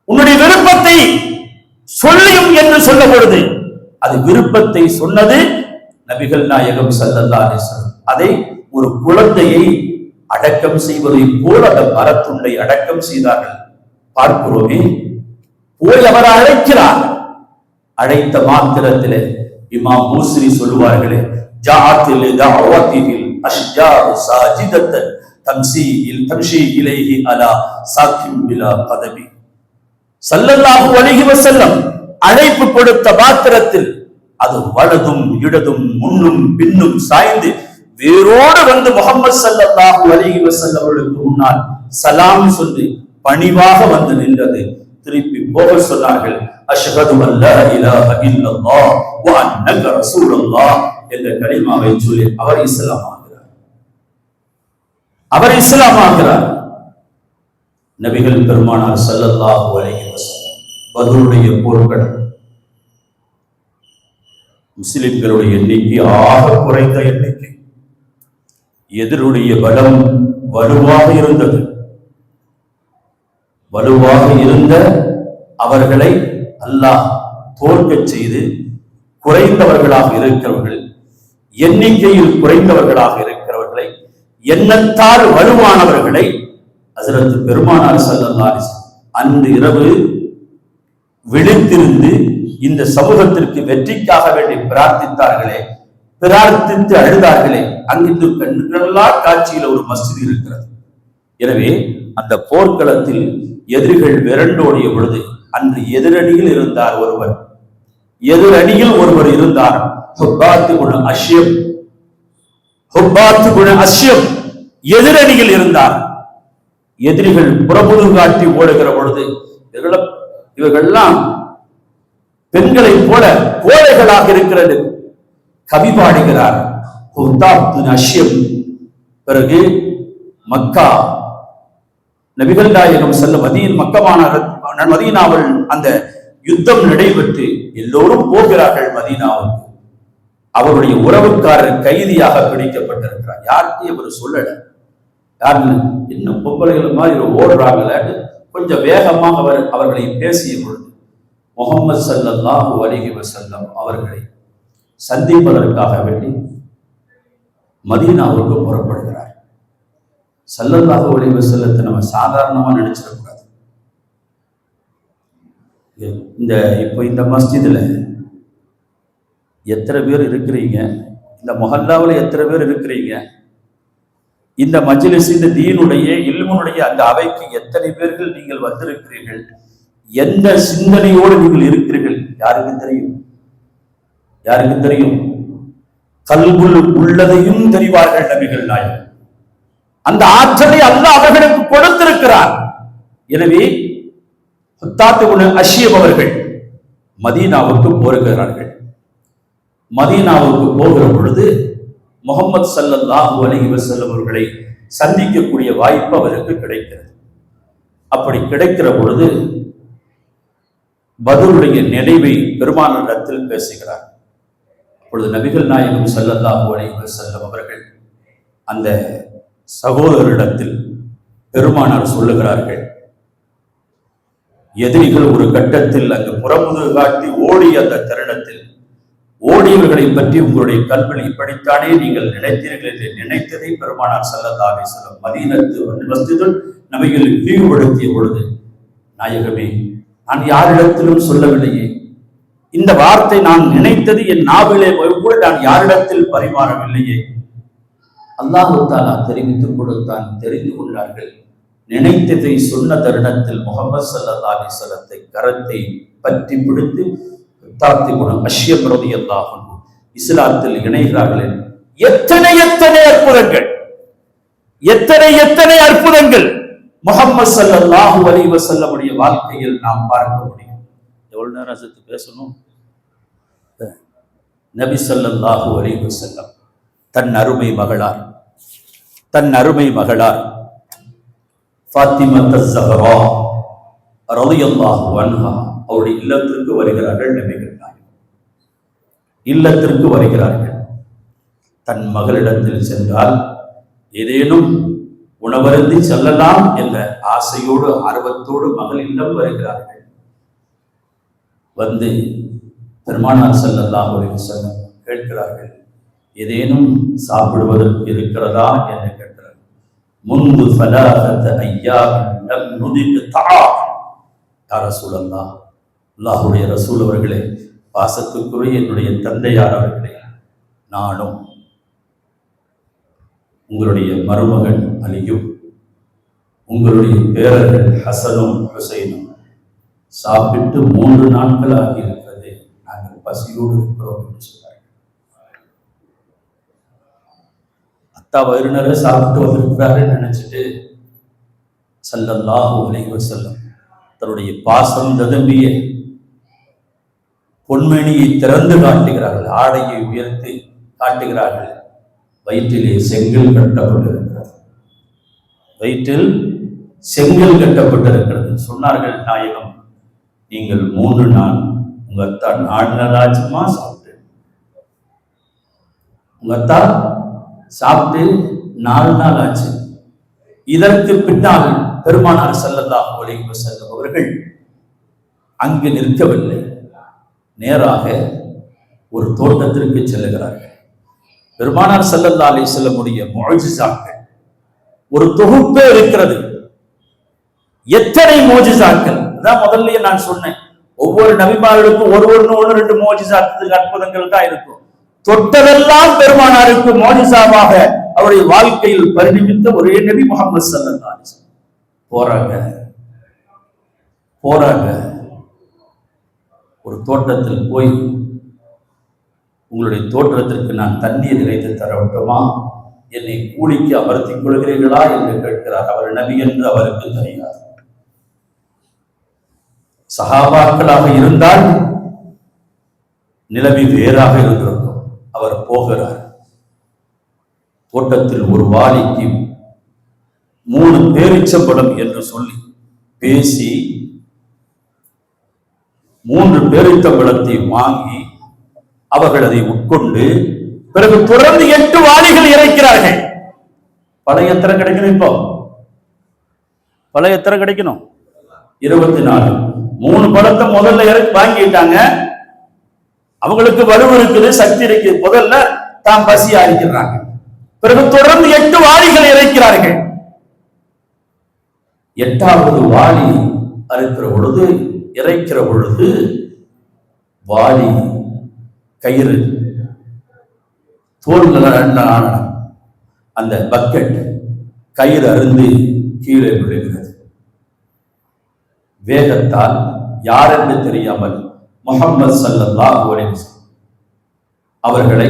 உன்னுடைய விருப்பத்தை சொல்லியும் என்று சொல்ல பொழுது அது விருப்பத்தை சொன்னது நபிகள் நாயகம் ஸல்லல்லாஹு அலைஹி வஸல்லம். அதை ஒரு குழந்தையை அடக்கம் செய்வதை போல் அந்த மரத்துண்டை அடக்கம் செய்தார்கள். பார்க்கிறோமே, போய் அவர் அழைக்கிறார். அழைத்த மாத்திரத்திலே இமாம் பூஸ்ரி சொல்லுவார்களே, ஜாஅத்தில் தஅவத்தில் அஷ்ஜார் சாஜிதத்தன் தம்ஷி இலைஹி அலா சாக்கிம் பிலா கதபி. ஸல்லல்லாஹு அலைஹி வஸல்லம் அழைப்பு கொடுத்த மாத்திரத்தில் அது வலதும் இடதும் முன்னும் பின்னும் சாய்ந்து வேரோடு வந்து முஹம்மது ஸல்லல்லாஹு அலைஹி வஸல்லம் அவர்களுக்கு முன்னால் சலாம் சொல்லி பணிவாக வந்து நின்றது. திருப்பி போக சொன்னார்கள், அஷ்ஹது அல்லா இலாஹ இல்லல்லாஹ் வ அன்னக ரசூலுல்லாஹ் என்ற கலிமாவை சொல்லி அவர் இஸ்லாம் ஆகிறார். நபிகள் பெருமானார் ஸல்லல்லாஹு அலைஹி வஸல்லம் பத்ருடைய போர்கள் முஸ்லிம்களுடைய எண்ணிக்கை ஆக குறைந்த எண்ணிக்கை. எதிருடைய பலம் வலுவாக இருந்தது. வலுவாக இருந்த அவர்களை அல்லாஹ் தோற்கச் செய்து குறைந்தவர்களாக இருக்கிறவர்கள், எண்ணிக்கையில் குறைந்தவர்களாக இருக்கிறவர்களை, எண்ணத்தால் வலுவானவர்களை ஹஜ்ரத் பெருமானார் ஸல்லல்லாஹு அலைஹி வஸல்லம் அன்று இரவு விழித்திருந்து இந்த சமூகத்திற்கு வெற்றிக்காக வேண்டி பிரார்த்தித்தார்களே, பிரார்த்தித்து அழுதார்களே. அங்கிருந்து கண்களா காட்சியில் ஒரு மஸ்ஜித் இருக்கிறது. எனவே அந்த போர்க்களத்தில் எதிரிகள் விரண்டோடிய பொழுது அன்று எதிரணியில் இருந்தார் ஒருவர், எதிரணியில் ஒருவர் இருந்தார். எதிரணியில் இருந்தார். எதிரிகள் புறமுது காட்டி ஓடுகிற பொழுது இவர்கள்லாம் பெண்களை போல கோழைகளாக இருக்கிறது. கவி பாடுகிறார். பிறகு மக்கா நபிகள் நாயகம் செல்ல மதீனாவில் அந்த யுத்தம் நடைபெற்று எல்லோரும் போகிறார்கள் மதீனாவுக்கு. அவருடைய உறவுக்காரர் கைதியாக பிடிக்கப்பட்டிருக்கிறார். யார்கிட்டையும் அவர் சொல்லல. யாரு இன்னும் பொம்பளைகள் மாதிரி ஓடுறாங்களான்னு கொஞ்சம் வேகமாக அவர்களை பேசிய பொழுது முஹம்மது ஸல்லல்லாஹு அலைஹி வஸல்லம் அவர்களை சந்திப்பதற்காக வேண்டி மதீனாவுக்கு புறப்படுகிறார். ஸல்லல்லாஹு அலைஹி வஸல்லத்தை நம்ம சாதாரணமா நினைச்சிடக்கூடாது. இந்த மஸ்ஜிதுல எத்தனை பேர் இருக்கிறீங்க? இந்த முஹல்லாவில் எத்தனை பேர் இருக்கிறீங்க? இந்த மஜ்லிஸ், இந்த தீனுடைய இல்முனுடைய அந்த அவைக்கு எத்தனை பேர்கள் நீங்கள் வந்திருக்கிறீர்கள்? எந்த சிந்தனையோடு நீங்கள் இருக்கிறீர்கள்? யாருக்கு தெரியும்? யாருக்கு தெரியும்? கல்புல் உள்ளதையும் தெரிவார்கள் நபிகள் நாயகம். அந்த ஆற்றலை அல்லாஹ் அவர்களுக்கு கொடுத்திருக்கிறார். எனவே அஷ்யப் அவர்கள் மதீனாவுக்கு போகிறார்கள். மதீனாவுக்கு போகிற பொழுது முஹம்மது ஸல்லல்லாஹு அலைஹி வஸல்லம் அவர்களை சந்திக்கக்கூடிய வாய்ப்பு அவருக்கு கிடைக்கிறது. அப்படி கிடைக்கிற பொழுது பத்ருடைய நினைவை பெருமானிடத்தில் பேசுகிறார். அப்பொழுது நபிகள் நாயகம் ஸல்லல்லாஹு அலைஹி வஸல்லம் அவர்கள் அந்த சகோதரரிடத்தில் பெருமானார் சொல்லுகிறார்கள், எதிரிகள் ஒரு கட்டத்தில் அங்கு புறமுது காட்டி ஓடிய அந்த தருணத்தில் ஓடியவர்களை பற்றி உங்களுடைய கல்வியில் இப்படித்தானே நீங்கள் நினைத்தீர்கள் என்று நினைத்ததை பெருமானார் ஸல்லல்லாஹு அலைஹி வஸல்லம் மதீனத்து மஸ்ஜிதுல் நபியில் விரிவுபடுத்திய பொழுது, நாயகமே, நான் யாரிடத்திலும் சொல்லவில்லையே, இந்த வார்த்தை நான் நினைத்தது என் நாவிலே கூட நான் யாரிடத்தில் பரிமாறவில்லையே, அல்லாஹ் தஆலா தெரிவித்துக் கொடுத்தான். தெரிந்து கொண்டார்கள். நினைத்ததை சொன்ன தருணத்தில் முஹம்மது ஸல்லல்லாஹு அலைஹி வஸல்லத்தை கரத்தை பற்றி பிடித்து அஷ்யப் ரலியல்லாஹு அன்ஹு இஸ்லாத்தில் இணைகிறார்கள். எத்தனை எத்தனை அற்புதங்கள், எத்தனை எத்தனை அற்புதங்கள் முஹம்மது ஸல்லல்லாஹு அலைஹி வஸல்லமுடைய வாழ்க்கையில் நாம் பார்க்க முடியும். எவ்வளவு நேரம் சேர்த்து பேசணும்? நபி ஸல்லல்லாஹு அலைஹி வஸல்லம் தன் அருமை மகளார் ஃபாத்திமா ஸஹ்ரா ரலியல்லாஹு அன்ஹா அவருடைய இல்லத்திற்கு வருகிறார்கள். நபிகள் நாயகம் இல்லத்திற்கு வருகிறார்கள். தன் மகளிடத்தில் சென்றால் ஏதேனும் உணவருந்தி செல்லலாம் என்ற ஆசையோடு ஆர்வத்தோடு மகள் இல்லம் வருகிறார்கள். வந்து பெருமானார் ஸல்லல்லாஹு அலைஹி வஸல்லம் கேட்கிறார்கள், ஏதேனும் சாப்பிடுவதற்கு இருக்கிறதா என்று கேட்கிறார். முந்து ஸலாஸத அய்யாமின் லம் நுதிக் தஆம். யா ரசூலல்லாஹ், அல்லாஹ்வுடைய ரசூல் அவர்களே, பாசத்துக்குரிய என்னுடைய தந்தையார் அவர்களே, நானும் உங்களுடைய மருமகன் அலியும் உங்களுடைய பேரர்கள் ஹசனும் ஹுசைனும் சாப்பிட்டு 3 நாட்கள் ஆகி இருக்கிறது, நாங்கள் பசியோடு இருக்கிறோம் என்று சொன்னார்கள். அத்தா வயிறுநரை சாப்பிட்டு வந்திருக்கிறாரு நினைச்சிட்டு ஸல்லல்லாஹு அலைஹி வஸல்லம் தன்னுடைய பாசம் ததும்பிய பொன்மணியை திறந்து காட்டுகிறார்கள், ஆடையை உயர்த்தி காட்டுகிறார்கள். வயிற்றிலே செங்கல் கட்டப்பட்டிருக்கிறது, வயிற்றில் செங்கல் கட்டப்பட்டிருக்கிறது. சொன்னார்கள், நாயகம், நீங்கள் 3 நாள் உங்க அத்தா 4 நாளாச்சுமா சாப்பிட்டு, உங்க அத்தா சாப்பிட்டு 4 நாள் ஆச்சு. இதற்கு பின்னால் பெருமானார் ஸல்லல்லாஹு அலைஹி வஸல்லம் அவர்கள் அங்கு நிற்கவில்லை. நேராக ஒரு தோட்டத்திற்கு செல்லுகிறார்கள். பெருமானார் ஸல்லல்லாஹு அலைஹி வஸல்லமுடைய முஅஜிஸாக்கள் ஒரு தொகுப்பே இருக்கிறது. எத்தனை மோஜிசாக்கள்! அதான் முதல்லயே நான் சொன்னேன், ஒவ்வொரு நபிமார்களுக்கும் ஒன்று ரெண்டு மோஜிசாக்கள் அற்புதங்கள் தான் இருக்கும். தொட்டதெல்லாம் பெருமானாருக்கு மோஜிசாவாக அவருடைய வாழ்க்கையில் பரிணமித்த ஒரே நபி முஹம்மது ஸல்லல்லாஹு அலைஹி வஸல்லம். போறாங்க ஒரு தோட்டத்தில் போய், உங்களுடைய தோற்றத்திற்கு நான் தண்ணீர் இறைத்து தரட்டுமா, என்னை கூலிக்கு அமர்த்திக் கொள்கிறீர்களா என்று கேட்கிறார். அவர் நபி என்று அவருக்கு தெரியாது. சஹாபாக்களாக இருந்தால் நிலைமை வேறாக இருந்திருக்கும். அவர் போகிறார். தோட்டத்தில் ஒரு வாளிக்கு 3 பேரிச்சம்பழம் என்று சொல்லி பேசி 3 பேரிச்சம்பழத்தை வாங்கி அவர்கள் அதை உட்கொண்டு பிறகு தொடர்ந்து 8 வாளிகள் இறைக்கிறார்கள். பழைய எத்தனை கிடைக்கணும்? இப்போ பழைய எத்தனை கிடைக்கணும்? 24. 3 பழத்தை முதல்ல வாங்கிட்டாங்க. அவங்களுக்கு வலுவு இருக்குது, சக்தி இருக்குது. முதல்ல தான் பசியா இருக்கிறாங்க. பிறகு தொடர்ந்து 8 வாளிகள் இறைக்கிறார்கள். 8வது வாளி இறைக்கிற பொழுது வாளி கயிறு தோல்களான அந்த பக்கெட் கயிறு அருந்து கீழே விழுகிறது. வேகத்தால் யாரென்று தெரியாமல் முஹம்மது ஸல்லல்லாஹு அலைஹி வஸல்லம் அவர்களை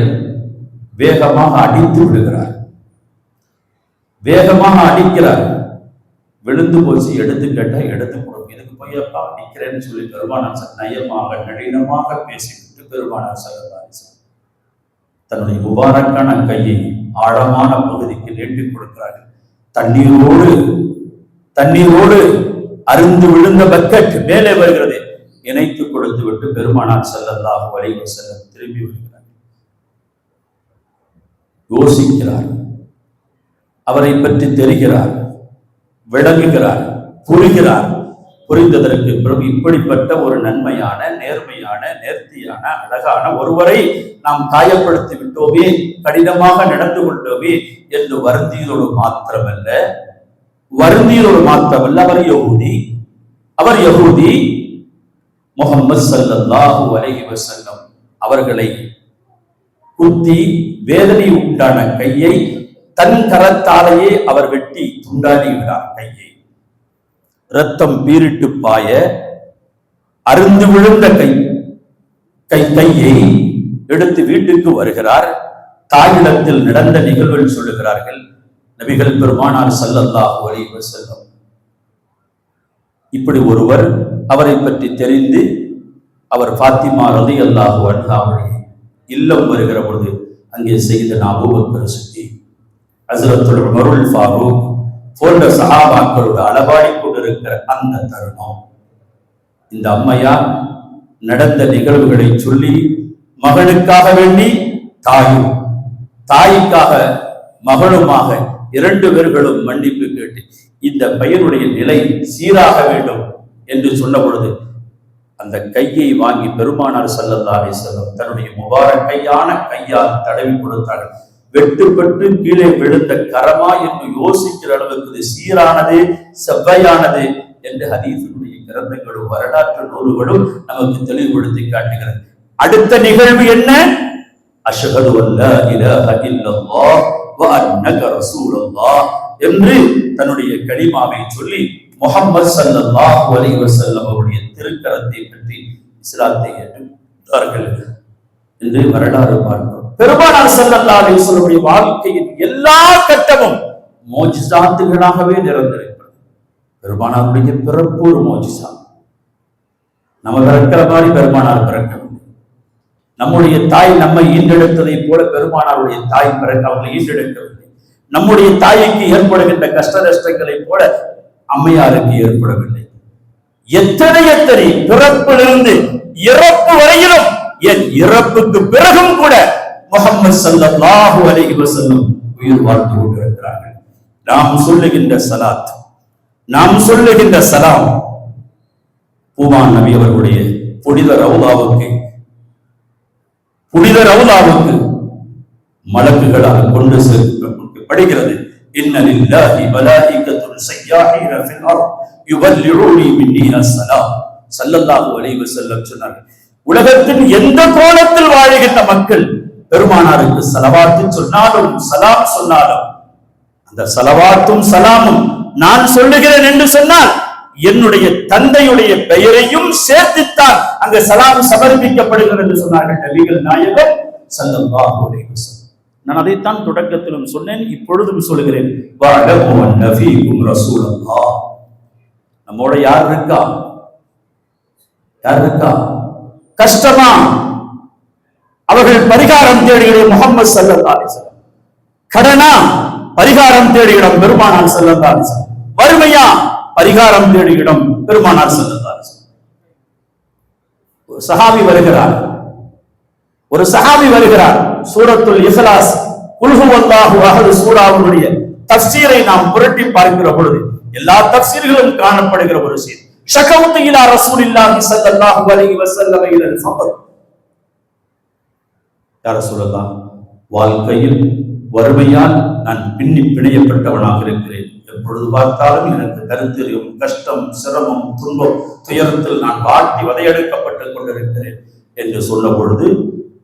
வேகமாக அடித்து விடுகிறார். வேகமாக அடிக்கிறார். விழுந்து போச்சு. எடுத்து கேட்டா எடுத்து கொடுக்கும். இதுக்கு போயப்பா அடிக்கிறேன்னு சொல்லி பெருமானார் நயமாக நளினமாக பேசிவிட்டு பெருமானார் ஸல்லல்லாஹு அலைஹி வஸல்லம் தன்னுடைய முபாரக்கான கையை ஆழமான பகுதிக்கு நீட்டிக் கொடுக்கிறார்கள். தண்ணீரோடு அருந்து விழுந்த பக்கெட் மேலே வருகிறது. இணைத்து கொடுத்து விட்டு பெருமானார் ஸல்லல்லாஹு அலைஹி வஸல்லம் திரும்பி வருகிறார். யோசிக்கிறார். அவரை பற்றி தெரிகிறார், விளங்குகிறார், புரிகிறார். புரிந்ததற்கு பிறகு இப்படிப்பட்ட ஒரு நன்மையான, நேர்மையான, நேர்த்தியான, அழகான ஒருவரை நாம் காயப்படுத்தி விட்டோமே, கடினமாக நடந்து கொண்டோமே என்று வருந்தியதோடு மாத்திரமல்ல, அவர் யஹூதி. முஹம்மது ஸல்லல்லாஹு அலைஹி வஸல்லம் அவர்களை குத்தி வேதனை உண்டான கையை தன் கரத்தாலேயே அவர் வெட்டி துண்டாடிவிடார். கையை ரத்தம் பீரிட்டு பாய அருந்து விழுந்த கையை எடுத்து வீட்டுக்கு வருகிறார். தாயிடத்தில் நடந்த நிகழ்வில் சொல்லுகிறார்கள் நபிகள் பெருமானார் ஸல்லல்லாஹு அலைஹி வஸல்லம். இப்படி ஒருவர் அவரை பற்றி தெரிந்து அவர் ஃபாத்திமா ரலியல்லாஹு அன்ஹாவுடைய இல்லம் வருகிற பொழுது அங்கே சையதுனா அபூபக்கர் சித்திக், ஹஸ்ரத்துல் உமருல் ஃபாரூக் போன்ற சஹாபாக்களோடு அளவாடி கொண்டிருக்கிற அந்த தருணம், இந்த அம்மையார் நடந்த நிகழ்வுகளை சொல்லி மகனுக்காக வேண்டி தாய்க்காக மகளுமாக 2 பேர்களும் மன்னிப்பு கேட்டு இந்த பையனுடைய நிலை சீராக வேண்டும் என்று சொன்ன பொழுது அந்த கையை வாங்கி பெருமானார் ஸல்லல்லாஹு அலைஹி வஸல்லம் தன்னுடைய முபாரக்கையான கையால் தடவி கொடுத்தார்கள். வெட்டுப்பட்டு கீழே விழுந்த கரமா என்று யோசிக்கிற அளவுக்கு சீரானது, செவ்வையானது என்று ஹதீஸுடைய கிரந்தங்களும் வரலாற்று நூல்களும் நமக்கு தெளிவுபடுத்தி காட்டுகிறது. அடுத்த நிகழ்வு என்ன? அஷ்ஹது அல்லா இலாஹ இல்லல்லாஹ் வ அன்னக ரசூலுல்லாஹ் என்று தன்னுடைய கலிமாவை சொல்லி முஹம்மது ஸல்லல்லாஹு அலைஹி வஸல்லம் அவருடைய திருக்கரத்தை பற்றி இஸ்லாத்தை ஏற்றுக்கொண்டார்கள் என்று வரலாறு பார்க்கிறோம். பெருமானார் ஸல்லல்லாஹு அலைஹி வஸல்லம் வாழ்க்கையின் எல்லா கட்டமும் மோஜிசாத்துகளாகவே நிறைந்திருக்கிறது. பெருமானாருடைய பிறப்பு ஒரு மோஜிசா. நம்ம பிறக்கிற மாதிரி பெருமானார் பிறக்கவில்லை. நம்முடைய தாய் நம்மை ஈண்டெடுத்ததை போல பெருமானாருடைய தாய் அவர்களை ஈண்டெடுக்கவில்லை. நம்முடைய தாய்க்கு ஏற்படுகின்ற கஷ்ட நஷ்டங்களை போல அம்மையாருக்கு ஏற்படவில்லை. எத்தனை பிறப்பிலிருந்து இறப்பு வரையிலும், என் இறப்புக்கு பிறகும் கூட முஹம்மது ஸல்லல்லாஹு அலைஹி வஸல்லம் உயிர் வாழ்ந்து கொண்டிருக்கிறார்கள். நாம் சொல்லுகின்ற சலாத், நாம் சொல்லுகின்ற சலாம் பூமான் நபி அவர்களுடைய புனித ரவுதாவுக்கு புனித ரவுலாவுக்கு மலக்குகளால் கொண்டு சேர்க்கப்படுகிறது. இன்ன லில்லாஹி மலாயிகத்துன் ஸய்யாஹீன ஃபில் அர்த் யுபல்லிஊனி மின்னி அஸ்ஸலாம். ஸல்லல்லாஹு அலைஹி வஸல்லம் சொன்னார்கள், உலகத்தின் எந்த கோணத்தில் வாழ்கின்ற மக்கள் பெருமானாருக்கு ஸலவாத்து சொன்னாலும் சலாம் சொன்னாலும் அந்த ஸலவாத்தும் சலாமும் நான் சொல்லுகிறேன் என்று சொன்னால் என்னுடைய தந்தையுடைய பெயரையும் சேர்த்துத்தான் அங்கு சலாம் சமர்ப்பிக்கப்படுகிறது என்று சொன்னார்கள் நபிகள் நாயகம் ஸல்லல்லாஹு அலைஹி வஸல்லம். நான் அதைத்தான் தொடக்கத்திலும் சொன்னேன், இப்பொழுதும் சொல்கிறேன். நம்மோட யார் இருக்கா? கஷ்டமா? அவர்கள் பரிகாரம் தேடுகிற முஹம்மது ஸல்லல்லாஹு அலைஹி வஸல்லம். கடனா? பரிகாரம் தேடுகிற பெருமானார் ஸல்லல்லாஹு அலைஹி வஸல்லம். வறுமையா? பரிகாரம் தேடுகிடம் பெருமானார் ஸல்லல்லாஹு அலைஹி வஸல்லம். ஒரு சஹாபி வருகிறார். சூரத்துல் இஹ்லாஸ் குல் ஹுவல்லாஹு அஹத் சூராவுடைய தஃப்சீரை நாம் புரட்டி பார்க்கிற பொழுது எல்லா தஃப்சீர்களும் காணப்படுகிற ஒரு செய்தி. ஷகவுத்து இலா ரசூலில்லாஹி ஸல்லல்லாஹு அலைஹி வஸல்லம் இலல் ஃபக்ர். யா ரசூலல்லாஹ், வாழ்க்கையில் வறுமையால் நான் பின்னி பிணையப்பட்டவனாக இருக்கிறேன். எப்பொழுது பார்த்தாலும் எனக்கு கருத்திலும் கஷ்டம், சிரமம், துன்பம், துயரத்தில் நான் வாட்டி வதையெடுக்கப்பட்டுக் கொண்டிருக்கிறேன் என்று சொன்ன பொழுது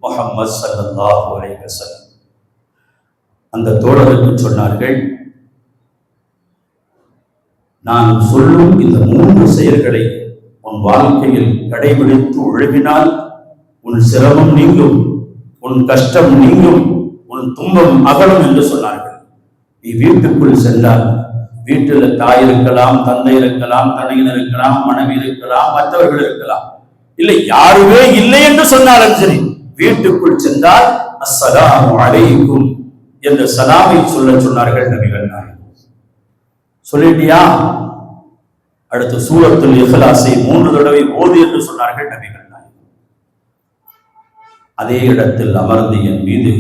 முஹம்மது ஸல்லல்லாஹு அலைஹி வஸல்லம் அந்த தோழருக்கு சொன்னார்கள், நான் சொல்லும் இந்த 3 செயல்களை உன் வாழ்க்கையில் கடைபிடித்து ஒழுகினால் உன் சிரமம் நீங்கும், உன் கஷ்டம் நீங்கும், உன் துன்பம் அகலும் என்று சொன்னார்கள். நீ வீட்டுக்குள் சென்றால் வீட்டில் தாய் இருக்கலாம், தந்தை இருக்கலாம், தனையன் இருக்கலாம், மனைவி இருக்கலாம், மற்றவர்கள் இருக்கலாம், இல்லை யாருமே இல்லை என்று சொன்னாலும் சரி, வீட்டுக்குள் சென்றால் அஸ்ஸலாமு அலைக்கும் என்ற சலாமை சொல்ல சொன்னார்கள் நபிகள் நாயகம். சொல்லிட்டியா? அடுத்து சூரத்துல் இஹ்லாஸை 3 தடவை ஓது என்று சொன்னார்கள் நபிகள் நாயகம். அதே இடத்தில் அமர்ந்து என் மீது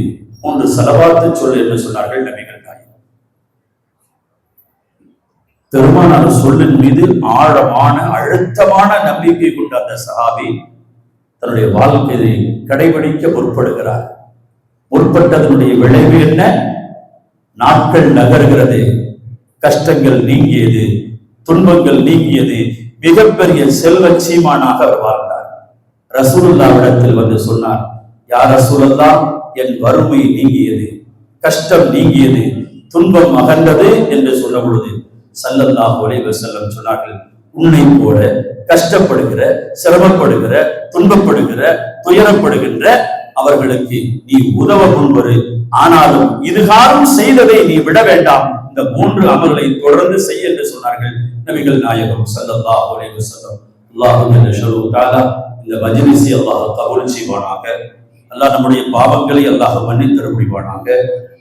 3 ஸலவாத்து சொல் என்று சொன்னார்கள் நபிகள் நாயகம். பெருமானார் சொல்லின் மீது ஆழமான அழுத்தமான நம்பிக்கை கொண்ட அந்த சஹாபி தன்னுடைய வாழ்க்கையை கடைபிடிக்க முற்படுகிறார். முற்பட்டதனுடைய விளைவு என்ன? நாட்கள் நகர்கிறது, கஷ்டங்கள் நீங்கியது, துன்பங்கள் நீங்கியது, மிகப்பெரிய செல்வ சீமானாக அவர் வாழ்ந்தார். ரசூலுல்லாஹ்விடத்தில் வந்து சொன்னார், யா ரசூலல்லாஹ், என் வறுமை நீங்கியது, கஷ்டம் நீங்கியது, துன்பம் அகன்றது என்று சொன்ன பொழுது ஸல்லல்லாஹு அலைஹி வஸல்லம் சொன்னார்கள், உன்னை போல கஷ்டப்படுகிற, சிரமப்படுகிற, துன்பப்படுகிற, துயரப்படுகின்ற அவர்களுக்கு நீ உதவ முன்வரு. ஆனாலும் இதுகாரும் செய்ததை நீ விட வேண்டாம், இந்த 3 அமல்களை தொடர்ந்து செய்ய என்று சொன்னார்கள் நபிகள் நாயகம் ஸல்லல்லாஹு அலைஹி வஸல்லம். அல்லாஹ் ஜல்ல ஷஅனுஹு தஆலா இந்த மஜ்லிஸை அல்லாஹ் கபூல் செய்வானாக. அல்லாஹ் நம்முடைய பாவங்களை அல்லாஹ் மன்னித்தருள் புரிவானாக.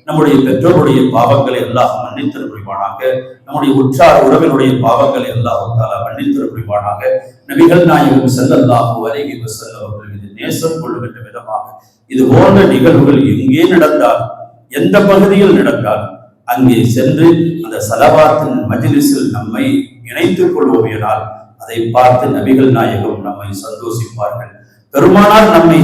நம்முடைய பெற்றோருடைய பாவங்களை அல்லாஹ் மன்னித்தருள் புரிவானாக. நம்முடைய உற்றார் உறவினுடைய பாவங்களை அல்லாஹ் தஆலா மன்னித்தருள் புரிவானாக. நபிகள் நாயகம் ஸல்லல்லாஹு அலைஹி வஸல்லம் அவர்கள் மீது நேசம் கொள்ளுகின்ற விதமாக இது போன்ற நிகழ்வுகள் எங்கே நடந்தால், எந்த பகுதியில் நடந்தால் அங்கே சென்று அந்த ஸலவாத்தின் மஜ்லிஸில் நம்மை இணைத்துக் கொள்வோமையானால் அதை பார்த்து நபிகள் நாயகம் நம்மை சந்தோஷிப்பார்கள். பெருமானார் நம்மை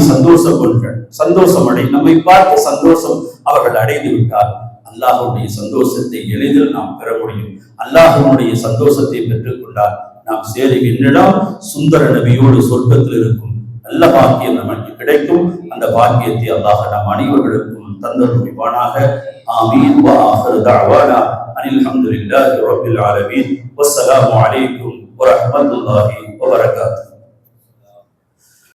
சந்தோஷமடை நம்மை பார்த்து சந்தோஷம் அவர்கள் அடைந்து விட்டால் அல்லாஹ்வுடைய சந்தோஷத்தை எளிதில் நாம் பெற முடியும். அல்லாஹ்வுடைய சந்தோஷத்தை பெற்றுக் கொண்டால் நாம் சேருகின்ற சுந்தர நபியோடு சொர்க்கத்தில் இருக்கும் நல்ல பாக்கியம் நமக்கு கிடைக்கும். அந்த பாக்கியத்தை அல்லாஹ் நம் அனைவர்களுக்கும் தந்தருள் புரிவானாக. ஆமீன். வ ஆகிரு தஅவானா அனில் ஹம்துலில்லாஹி ரப்பில் ஆலமீன். வஸ்ஸலாமு அலைக்கும் வ ரஹ்மத்துல்லாஹி வ பரகாத்துஹு.